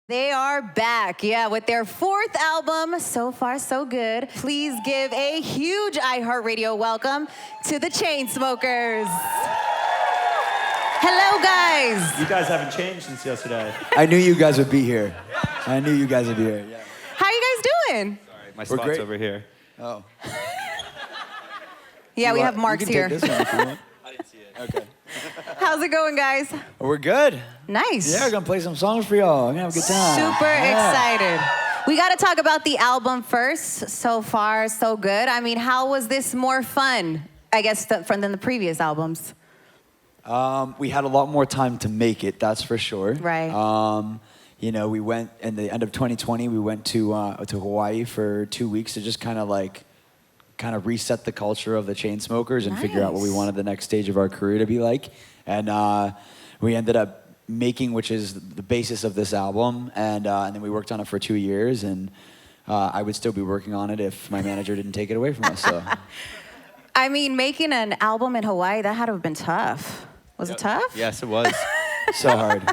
They are back, with their fourth album, So Far So Good. Please give a huge iHeartRadio welcome to the Chainsmokers. Hello, guys. You guys haven't changed since yesterday. I knew you guys would be here. Yeah. How are you guys doing? Sorry, my spot's great. over here. Oh. Yeah, we have Marks you can here. Take this one if you want. I didn't see it. Okay. How's it going, guys? We're good. Nice. Yeah, we're gonna play some songs for y'all. We're gonna have a good time. Super excited. We got to talk about the album first. So Far So Good. I mean, how was this more fun, I guess, than the previous albums? We had a lot more time to make it, that's for sure. Right. We went in the end of 2020. We went to Hawaii for 2 weeks to just kind of reset the culture of the Chainsmokers and figure out what we wanted the next stage of our career to be like. And we ended up making, which is the basis of this album, and then we worked on it for 2 years. And I would still be working on it if my manager didn't take it away from us. So. I mean, making an album in Hawaii, that had to have been tough. Was it tough? Yes, it was. So hard.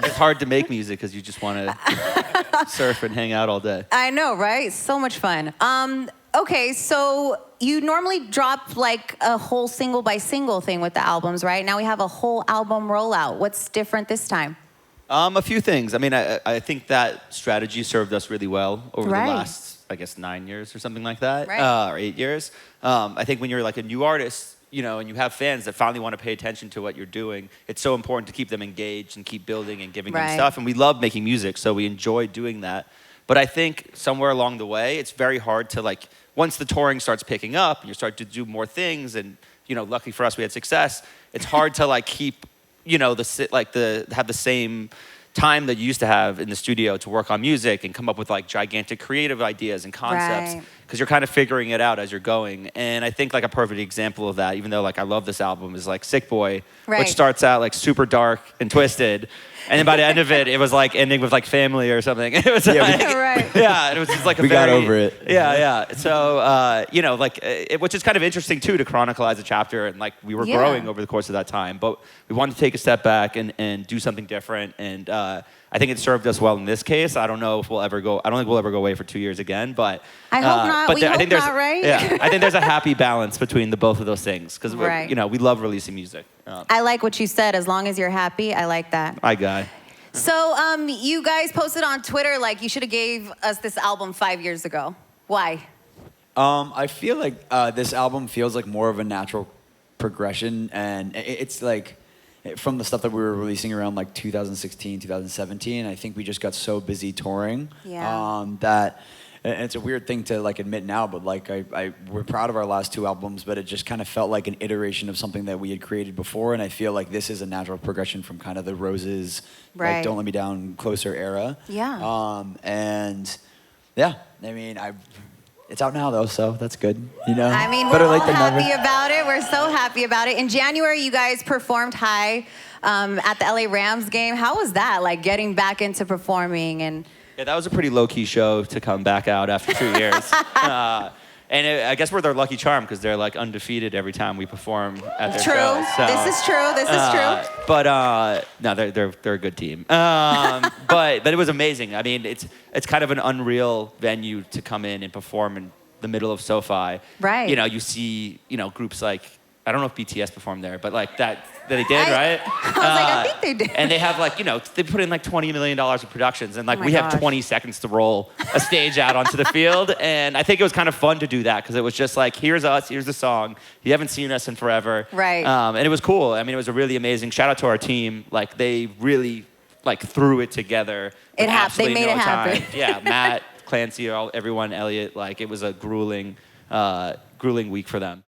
It's hard to make music because you just want to surf and hang out all day. I know, right? So much fun. Okay, so you normally drop like a whole single by single thing with the albums, right? Now we have a whole album rollout. What's different this time? A few things. I mean, I think that strategy served us really well over the last, 9 years or something like that, or 8 years. I think when you're like a new artist, and you have fans that finally want to pay attention to what you're doing, it's so important to keep them engaged and keep building and giving them stuff. And we love making music, so we enjoy doing that. But I think somewhere along the way, it's very hard to once the touring starts picking up and you start to do more things, and luckily for us, we had success. It's hard to keep have the same time that you used to have in the studio to work on music and come up with gigantic creative ideas and concepts, because you're kind of figuring it out as you're going. And I think a perfect example of that, even though I love this album, is Sick Boy, which starts out super dark and twisted, and then by the end of it, it was ending with family or something. It was it was just we got over it. Yeah. So which is kind of interesting too, to chronicle as a chapter, and we were growing over the course of that time, but we wanted to take a step back and do something different. And I think it served us well in this case. I don't know if we'll ever go. I don't think we'll ever go away for 2 years again. But I hope not. But we hope think there's, not, right? Yeah, I think there's a happy balance between the both of those things, because we love releasing music. I like what you said. As long as you're happy, I like that. My guy. So you guys posted on Twitter you should have gave us this album 5 years ago. Why? I feel like this album feels like more of a natural progression, and it's from the stuff that we were releasing around 2016, 2017. I think we just got so busy touring that it's a weird thing to admit now, but we're proud of our last two albums, but it just kind of felt like an iteration of something that we had created before, and I feel like this is a natural progression from kind of the Roses, Don't Let Me Down, Closer era. Yeah. It's out now though, so that's good. I mean, we're all happy about it. We're so happy about it. In January, you guys performed High at the LA Rams game. How was that? Getting back into performing and. Yeah, that was a pretty low-key show to come back out after 2 years. I guess we're their lucky charm, because they're undefeated every time we perform at their shows. So, this is true. But no, they're a good team. But it was amazing. I mean, it's kind of an unreal venue to come in and perform in the middle of SoFi. Right. You see groups I don't know if BTS performed there, but that they did, right? I think they did. And they have they put in $20 million of productions, and we have 20 seconds to roll a stage out onto the field. And I think it was kind of fun to do that, because it was just here's us, here's the song. You haven't seen us in forever. Right. And it was cool. I mean, it was a really amazing, shout out to our team. They really threw it together. It happened. They made it happen. Yeah, Matt, Clancy, everyone, Elliot, it was a grueling week for them.